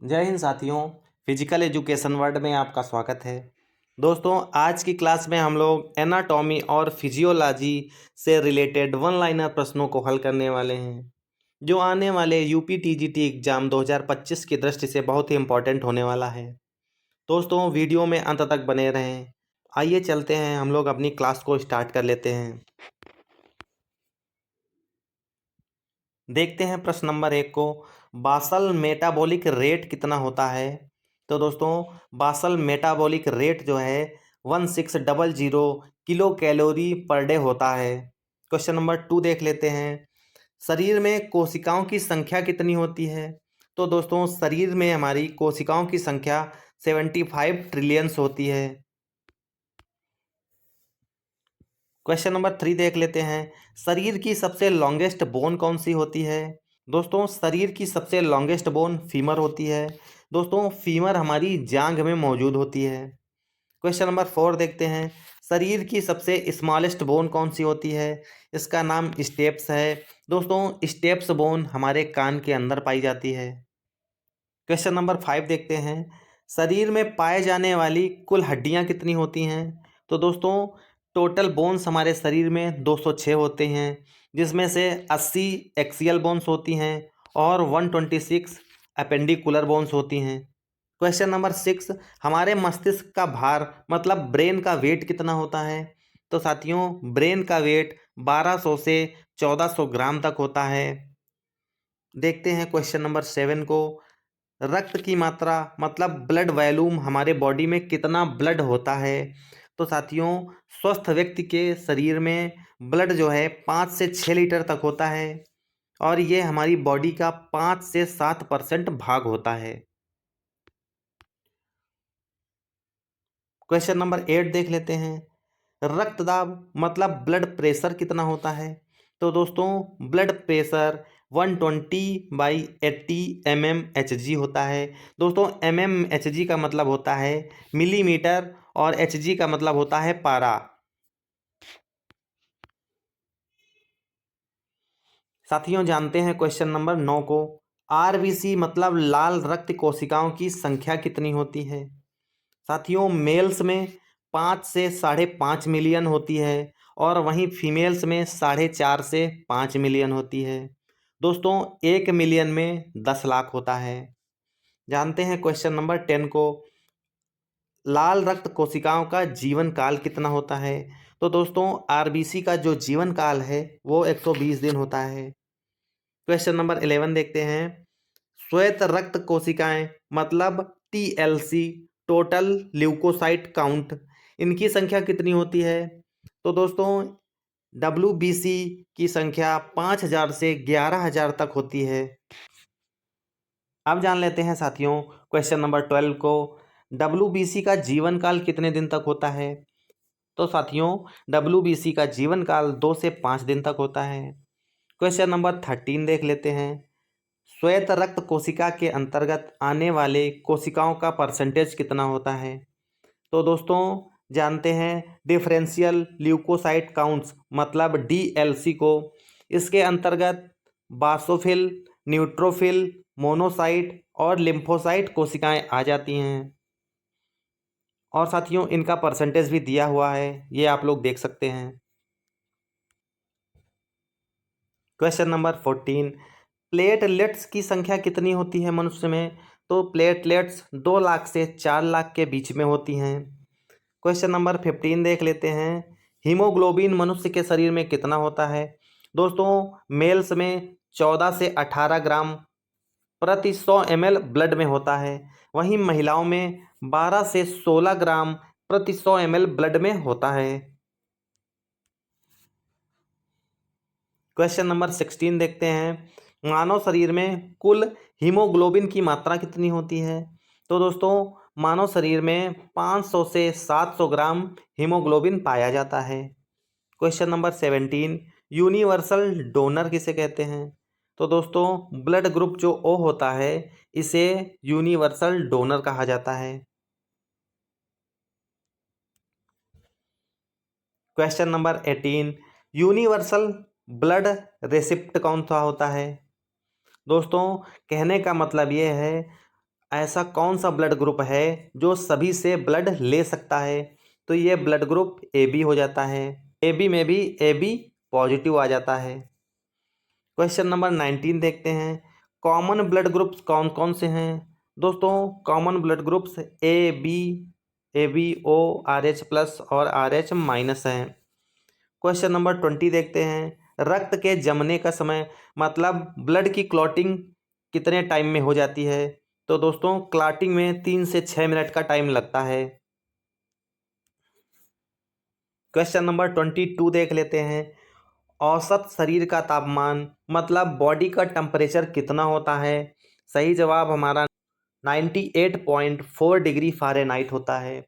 जय हिंद साथियों। Physical education world में आपका स्वागत है। दोस्तों, आज की क्लास में हम लोग एनाटॉमी और फिजियोलॉजी से रिलेटेड वन लाइनर प्रश्नों को हल करने वाले हैं, जो आने वाले यूपी टीजीटी एग्जाम 2025 की दृष्टि से बहुत ही इम्पोर्टेंट होने वाला है। दोस्तों, वीडियो में अंत तक बने रहें। आइए चलते हैं, हम लोग अपनी क्लास को स्टार्ट कर लेते हैं। देखते हैं प्रश्न नंबर 1 को। बासल मेटाबॉलिक रेट कितना होता है? तो दोस्तों, बासल मेटाबॉलिक रेट जो है 1600 किलो कैलोरी पर डे होता है। क्वेश्चन नंबर 2 देख लेते हैं। शरीर में कोशिकाओं की संख्या कितनी होती है? तो दोस्तों, शरीर में हमारी कोशिकाओं की संख्या 75 ट्रिलियंस होती है। क्वेश्चन नंबर 3 देख लेते हैं। शरीर की सबसे लॉन्गेस्ट बोन कौन सी होती है? दोस्तों, शरीर की सबसे लॉन्गेस्ट बोन फीमर होती है। दोस्तों, फीमर हमारी जांघ में मौजूद होती है। क्वेश्चन नंबर 4 देखते हैं। शरीर की सबसे स्मॉलेस्ट बोन कौन सी होती है? इसका नाम स्टेप्स है। दोस्तों, स्टेप्स बोन हमारे कान के अंदर पाई जाती है। क्वेश्चन नंबर 5 देखते हैं। शरीर में पाए जाने वाली कुल हड्डियां कितनी होती हैं? तो दोस्तों, टोटल बोन्स हमारे शरीर में 206 होते हैं, जिसमें से 80 एक्सियल बोन्स होती हैं और 126 अपेंडिकुलर बोन्स होती हैं। क्वेश्चन नंबर 6, हमारे मस्तिष्क का भार मतलब ब्रेन का वेट कितना होता है? तो साथियों, ब्रेन का वेट 1200 से 1400 ग्राम तक होता है। देखते हैं क्वेश्चन नंबर 7 को। रक्त की मात्रा मतलब ब्लड वॉल्यूम हमारे बॉडी में कितना ब्लड होता है? तो साथियों, स्वस्थ व्यक्ति के शरीर में ब्लड जो है 5 से 6 लीटर तक होता है और ये हमारी बॉडी का 5 से 7% भाग होता है। क्वेश्चन नंबर 8 देख लेते हैं। रक्तदाब मतलब ब्लड प्रेशर कितना होता है? तो दोस्तों, ब्लड प्रेशर 120/80 mmHg होता है। दोस्तों, mmHg का मतलब होता है मिलीमीटर और Hg का मतलब होता है पारा। साथियों, जानते हैं क्वेश्चन नंबर 9 को। आरबीसी मतलब लाल रक्त कोशिकाओं की संख्या कितनी होती है? साथियों, मेल्स में 5 से 5.5 मिलियन होती है और वहीं फीमेल्स में 4.5 से 5 मिलियन होती है। दोस्तों, 1 मिलियन में 10 लाख होता है। जानते हैं क्वेश्चन नंबर 10 को। लाल रक्त कोशिकाओं का जीवन काल कितना होता है? तो दोस्तों, आरबीसी का जो जीवन काल है वो 120 दिन होता है। क्वेश्चन नंबर 11 देखते हैं। श्वेत रक्त कोशिकाएं मतलब टीएलसी टोटल ल्यूकोसाइट काउंट, इनकी संख्या कितनी होती है? तो दोस्तों, डब्ल्यूबीसी की संख्या 5000 से 11000 तक होती है। अब जान लेते हैं साथियों क्वेश्चन नंबर 12 को। डब्ल्यूबीसी का जीवन काल कितने दिन तक होता है? तो साथियों, डब्ल्यूबीसी का जीवन काल 2 से 5 दिन तक होता है। क्वेश्चन नंबर 13 देख लेते हैं। श्वेत रक्त कोशिका के अंतर्गत आने वाले कोशिकाओं का परसेंटेज कितना होता है? तो दोस्तों, जानते हैं डिफरेंशियल ल्यूकोसाइट काउंट्स मतलब डीएलसी को। इसके अंतर्गत बासोफिल, न्यूट्रोफिल, मोनोसाइट और लिम्फोसाइट कोशिकाएं आ जाती हैं। और साथियों, इनका परसेंटेज भी दिया हुआ है, ये आप लोग देख सकते हैं। क्वेश्चन नंबर 14, प्लेटलेट्स की संख्या कितनी होती है मनुष्य में? तो प्लेटलेट्स 2 लाख से 4 लाख के बीच में होती हैं। क्वेश्चन नंबर 15 देख लेते हैं। हीमोग्लोबिन मनुष्य के शरीर में कितना होता है? दोस्तों, मेल्स में 14 से 18 ग्राम प्रति 100 ml ब्लड में होता है, वहीं महिलाओं में 12 से 16 ग्राम प्रति 100 ml ब्लड में होता है। क्वेश्चन नंबर 16 देखते हैं। मानव शरीर में कुल हीमोग्लोबिन की मात्रा कितनी होती है? तो दोस्तों, मानव शरीर में 500 से 700 ग्राम हीमोग्लोबिन पाया जाता है। क्वेश्चन नंबर 17, यूनिवर्सल डोनर किसे कहते हैं? तो दोस्तों, ब्लड ग्रुप जो ओ होता है इसे यूनिवर्सल डोनर कहा जाता है। Question number 18, universal blood receipt कौन सा होता है? दोस्तों, कहने का मतलब ये है ऐसा कौन सा ब्लड ग्रुप है जो सभी से ब्लड ले सकता है? तो ये ब्लड ग्रुप ए बी हो जाता है। ए बी में भी ए बी पॉजिटिव आ जाता है। क्वेश्चन नंबर 19 देखते हैं। कॉमन ब्लड ग्रुप्स कौन कौन से हैं? दोस्तों common blood groups A B O R H plus और आर एच माइनस हैं। क्वेश्चन नंबर 20 देखते हैं। रक्त के जमने का समय मतलब ब्लड की क्लॉटिंग कितने टाइम में हो जाती है? तो दोस्तों क्लॉटिंग में 3 से 6 मिनट का टाइम लगता है। क्वेश्चन नंबर 22 देख लेते हैं। औसत शरीर का तापमान मतलब बॉडी का टेम्परेचर कितना होता है? सही जवाब हमारा 98.4 डिग्री फ़ारेनहाइट होता है।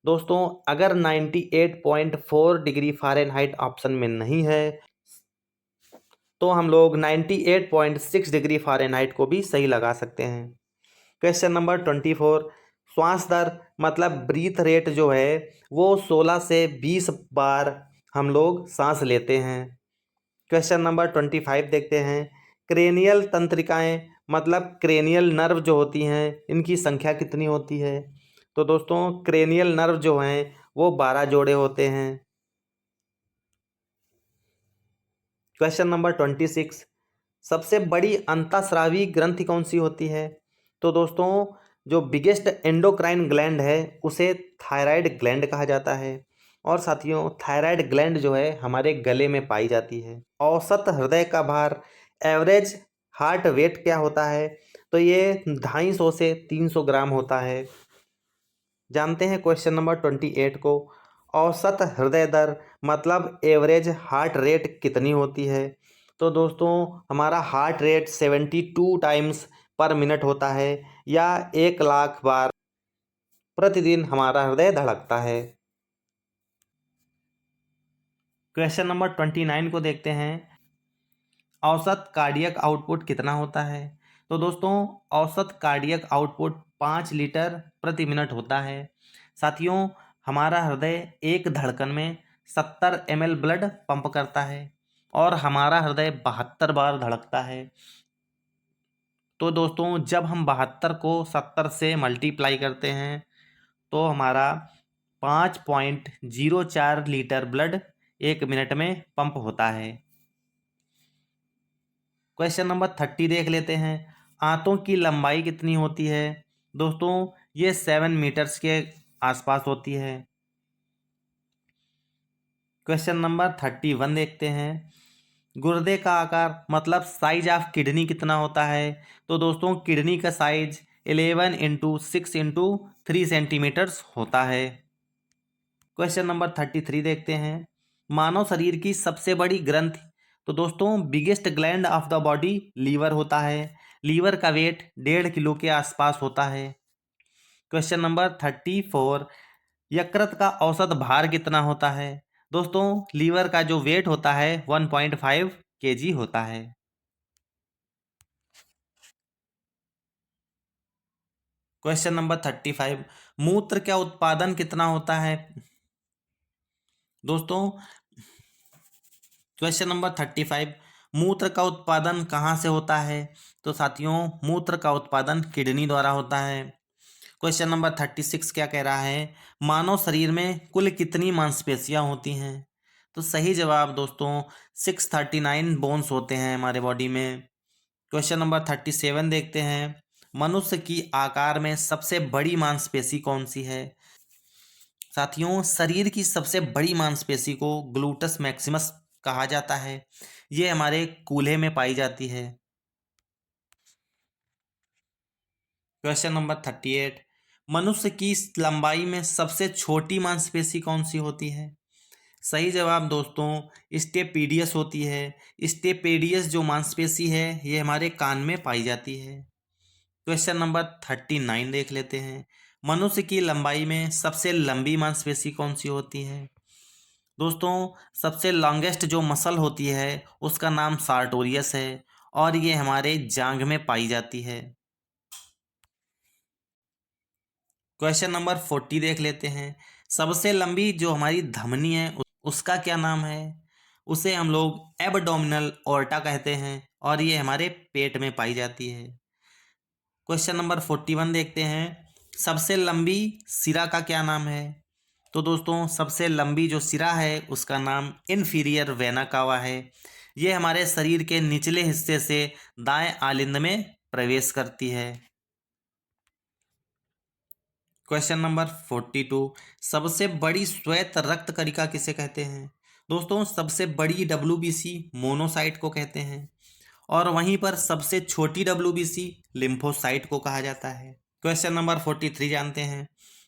दोस्तों अगर 98.4 डिग्री फ़ारेनहाइट ऑप्शन में नहीं है तो हम लोग 98.6 डिग्री फ़ारेनहाइट को भी सही लगा सकते हैं। Question number 24। श्वास दर मतलब ब्रीथ रेट जो है वो 16 से 20 बार हम लोग सांस लेते हैं। क्वेश्चन नंबर 25 देखते हैं। क्रेनियल तंत्रिकाएं मतलब क्रेनियल नर्व जो होती हैं इनकी संख्या कितनी होती है? तो दोस्तों क्रेनियल नर्व जो हैं वो 12 जोड़े होते हैं। Question number 26। सबसे बड़ी अंतःस्रावी ग्रंथि कौन सी होती है? तो दोस्तों जो बिगेस्ट एंडोक्राइन ग्लैंड है उसे थायराइड ग्लैंड कहा जाता है। और साथियों थायराइड ग्लैंड जो है हमारे गले में पाई जाती है। औसत हृदय का भार एवरेज हार्ट वेट क्या होता है? तो ये 250 से 300 ग्राम होता है। जानते हैं क्वेश्चन नंबर 28 को। औसत हृदय दर मतलब एवरेज हार्ट रेट कितनी होती है? तो दोस्तों हमारा हार्ट रेट 72 टाइम्स पर मिनट होता है या 1 लाख बार प्रतिदिन हमारा हृदय धड़कता है। क्वेश्चन नंबर 29 को देखते हैं। औसत कार्डियक आउटपुट कितना होता है? तो दोस्तों औसत कार्डियक आउटपुट 5 लीटर प्रति मिनट होता है। साथियों हमारा हृदय एक धड़कन में 70 ml ब्लड पंप करता है और हमारा हृदय 72 बार धड़कता है। तो दोस्तों जब हम 72 को 70 से मल्टीप्लाई करते हैं तो हमारा 5.04 लीटर ब्लड 1 मिनट में पंप होता है। क्वेश्चन नंबर 30 देख लेते हैं। आंतों की लंबाई कितनी होती है? दोस्तों ये 7 मीटर्स के आसपास होती है। क्वेश्चन नंबर 31 देखते हैं। गुर्दे का आकार मतलब साइज ऑफ किडनी कितना होता है? तो दोस्तों किडनी का साइज 11 × 6 × 3 सेंटीमीटर्स होता है। क्वेश्चन नंबर 33 देखते हैं। मानव शरीर की सबसे बड़ी ग्रंथि तो दोस्तों biggest gland of the body liver होता है। लीवर का वेट 1.5 किलो के आसपास होता है। Question number 34। यकृत का औसत भार कितना होता है? दोस्तों लीवर का जो वेट होता है 1.5 kg होता है। Question number 35। मूत्र का उत्पादन कितना होता है? दोस्तों क्वेश्चन नंबर 35। मूत्र का उत्पादन कहाँ से होता है? तो साथियों मूत्र का उत्पादन किडनी द्वारा होता है। क्वेश्चन नंबर 36 क्या कह रहा है? मानव शरीर में कुल कितनी मांसपेशियां होती हैं? तो सही जवाब दोस्तों 639 बोन्स होते हैं हमारे बॉडी में। क्वेश्चन नंबर 37 देखते हैं। मनुष्य की आकार में सबसे बड़ी मांसपेशी कौन सी है? साथियों शरीर की सबसे बड़ी मांसपेशी को ग्लूटस मैक्सिमस कहा जाता है। ये हमारे कूल्हे में पाई जाती है। Question number 38। मनुष्य की लंबाई में सबसे छोटी मांसपेशी कौन सी होती है? सही जवाब दोस्तों स्टेपीडियस होती है। स्टेपेडियस जो मांसपेशी है ये हमारे कान में पाई जाती है। क्वेश्चन नंबर 39 देख लेते हैं। मनुष्य की लंबाई में सबसे लंबी मांसपेशी कौन सी होती है? दोस्तों सबसे लॉन्गेस्ट जो मसल होती है उसका नाम सार्टोरियस है और ये हमारे जांघ में पाई जाती है। क्वेश्चन नंबर 40 देख लेते हैं। सबसे लंबी जो हमारी धमनी है उसका क्या नाम है? उसे हम लोग एब्डोमिनल ओर्टा कहते हैं और ये हमारे पेट में पाई जाती है। क्वेश्चन नंबर 41 देखते हैं। सबसे लंबी सिरा का क्या नाम है? तो दोस्तों सबसे लंबी जो सिरा है उसका नाम इन्फीरियर वेना कावा है। ये हमारे शरीर के निचले हिस्से से दाएं आलिंद में प्रवेश करती है। क्वेश्चन नंबर 42, सबसे बड़ी श्वेत रक्त कणिका किसे कहते हैं? दोस्तों सबसे बड़ी डब्ल्यूबीसी मोनोसाइट को कहते हैं, और वहीं पर सबसे छोटी डब्ल्यूबीसी लिम्फोसाइट को कहा जाता है। क्वेश्चन नंबर 43 जानते हैं।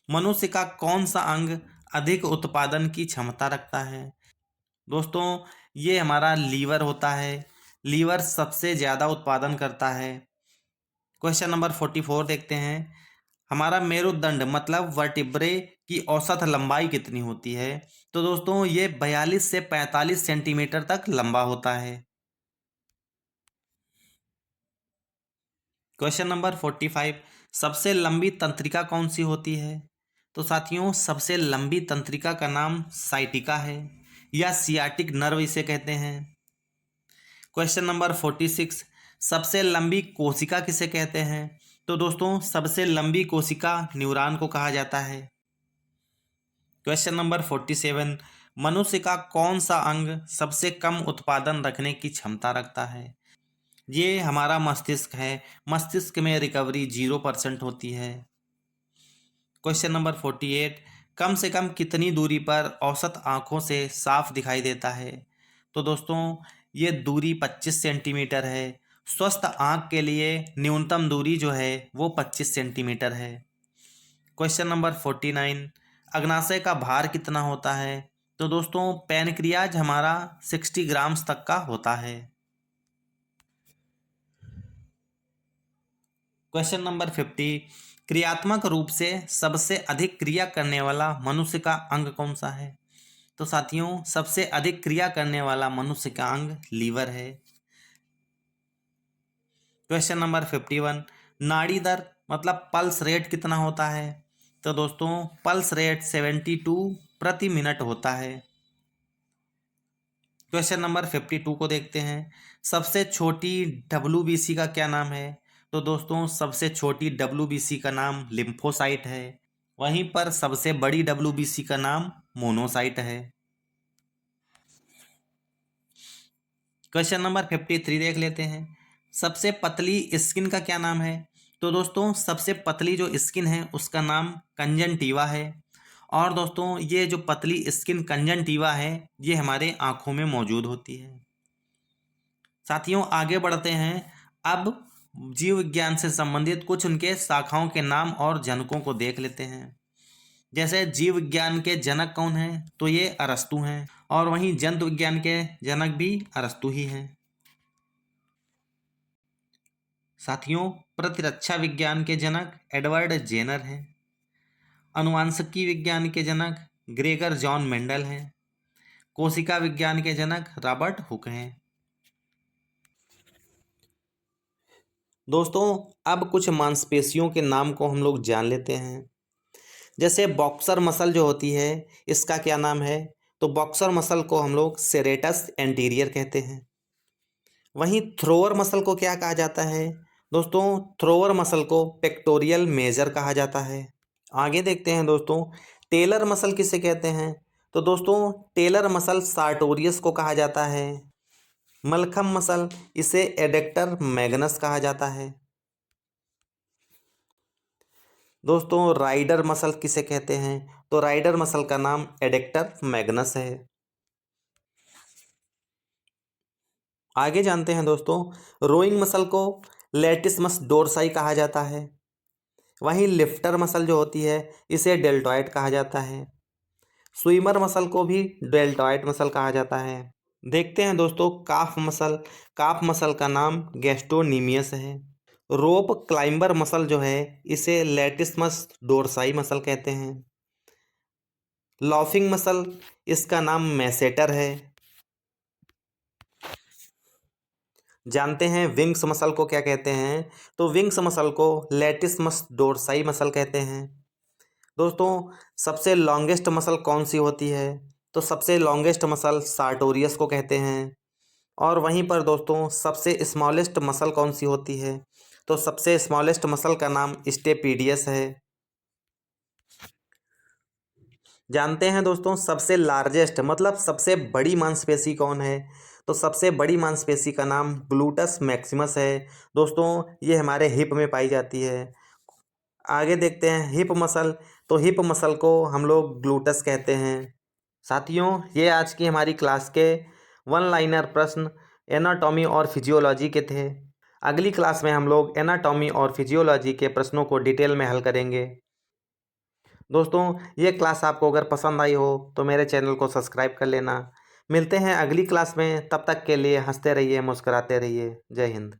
मनुष्य का कौन सा अंग अधिक उत्पादन की क्षमता रखता है? दोस्तों ये हमारा लीवर होता है। लीवर सबसे ज़्यादा उत्पादन करता है। क्वेश्चन नंबर 44 देखते हैं। हमारा मेरुदंड मतलब वर्टिब्रे की औसत लंबाई कितनी होती है? तो दोस्तों ये 42 से 45 सेंटीमीटर तक लंबा होता है। क्वेश्चन नंबर 45, सबसे लंबी तंत्रिका कौन सी होती है? तो साथियों सबसे लंबी तंत्रिका का नाम साइटिका है, या सियाटिक नर्व इसे कहते हैं। क्वेश्चन नंबर 46, सबसे लंबी कोशिका किसे कहते हैं? तो दोस्तों सबसे लंबी कोशिका न्यूरॉन को कहा जाता है। क्वेश्चन नंबर 47, मनुष्य का कौन सा अंग सबसे कम उत्पादन रखने की क्षमता रखता है? ये हमारा मस्तिष्क है। मस्तिष्क में रिकवरी 0% होती है। क्वेश्चन नंबर 48, कम से कम कितनी दूरी पर औसत आँखों से साफ दिखाई देता है? तो दोस्तों ये दूरी 25 सेंटीमीटर है। स्वस्थ आँख के लिए न्यूनतम दूरी जो है वो 25 सेंटीमीटर है। क्वेश्चन नंबर 49, अग्नाशय का भार कितना होता है? तो दोस्तों पैनक्रियाज हमारा 60 ग्राम्स तक का होता है। क्वेश्चन नंबर 50, क्रियात्मक रूप से सबसे अधिक क्रिया करने वाला मनुष्य का अंग कौन सा है? तो साथियों सबसे अधिक क्रिया करने वाला मनुष्य का अंग लीवर है। क्वेश्चन नंबर 51, नाड़ी दर मतलब पल्स रेट कितना होता है? तो दोस्तों पल्स रेट 72 प्रति मिनट होता है। क्वेश्चन नंबर 52 को देखते हैं। सबसे छोटी डब्ल्यूबीसी का क्या नाम है? तो दोस्तों सबसे छोटी डब्ल्यूबीसी का नाम लिम्फोसाइट है। वहीं पर सबसे बड़ी डब्ल्यूबीसी का नाम मोनोसाइट है। क्वेश्चन नंबर 53 देख लेते हैं। सबसे पतली स्किन का क्या नाम है? तो दोस्तों सबसे पतली जो स्किन है उसका नाम कंजंक्टिवा है। और दोस्तों ये जो पतली स्किन कंजंक्टिवा है ये हमारे आँखों में मौजूद होती है। साथियों आगे बढ़ते हैं। अब जीव विज्ञान से संबंधित कुछ उनके शाखाओं के नाम और जनकों को देख लेते हैं। जैसे जीव विज्ञान के जनक कौन हैं? तो ये अरस्तु हैं, और वहीं जंतु विज्ञान के जनक भी अरस्तु ही हैं। साथियों प्रतिरक्षा विज्ञान के जनक एडवर्ड जेनर हैं। अनुवांशिकी विज्ञान के जनक ग्रेगर जॉन मेंडल हैं। कोशिका विज्ञान के जनक रॉबर्ट हुक हैं। दोस्तों अब कुछ मांसपेशियों के नाम को हम लोग जान लेते हैं। जैसे बॉक्सर मसल जो होती है इसका क्या नाम है? तो बॉक्सर मसल को हम लोग सेरेटस एंटीरियर कहते हैं। वहीं थ्रोअर मसल को क्या कहा जाता है? दोस्तों थ्रोअर मसल को पेक्टोरियल मेजर कहा जाता है। आगे देखते हैं दोस्तों, टेलर मसल किसे कहते हैं? तो दोस्तों टेलर मसल सार्टोरियस को कहा जाता है। मलखम मसल इसे एडेक्टर मैग्नस कहा जाता है। दोस्तों राइडर मसल किसे कहते हैं? तो राइडर मसल का नाम एडेक्टर मैग्नस है। आगे जानते हैं दोस्तों, रोइंग मसल को लेटिसमस डोर्साई कहा जाता है। वहीं लिफ्टर मसल जो होती है इसे डेल्टॉइड कहा जाता है। स्विमर मसल को भी डेल्टॉइड मसल कहा जाता है। देखते हैं दोस्तों काफ मसल का नाम गैस्ट्रोनीमियस है। रोप क्लाइंबर मसल जो है इसे लेटिसमस डोर्साई मसल कहते हैं। लॉफिंग मसल इसका नाम मैसेटर है। जानते हैं विंग्स मसल को क्या कहते हैं? तो विंग्स मसल को लेटिसमस डोर्साई मसल कहते हैं। दोस्तों सबसे लॉन्गेस्ट मसल कौन सी होती है? तो सबसे लॉन्गेस्ट मसल सार्टोरियस को कहते हैं। और वहीं पर दोस्तों सबसे स्मॉलेस्ट मसल कौन सी होती है? तो सबसे स्मॉलेस्ट मसल का नाम स्टेपीडियस है। जानते हैं दोस्तों सबसे लार्जेस्ट मतलब सबसे बड़ी मांसपेशी कौन है? तो सबसे बड़ी मांसपेशी का नाम ग्लूटस मैक्सिमस है। दोस्तों ये हमारे हिप में पाई जाती है। आगे देखते हैं हिप मसल। तो हिप मसल को हम लोग ग्लूटस कहते हैं। साथियों ये आज की हमारी क्लास के वन लाइनर प्रश्न एनाटॉमी और फिजियोलॉजी के थे। अगली क्लास में हम लोग एनाटॉमी और फिजियोलॉजी के प्रश्नों को डिटेल में हल करेंगे। दोस्तों ये क्लास आपको अगर पसंद आई हो तो मेरे चैनल को सब्सक्राइब कर लेना। मिलते हैं अगली क्लास में, तब तक के लिए हंसते रहिए, मुस्कुराते रहिए। जय हिंद।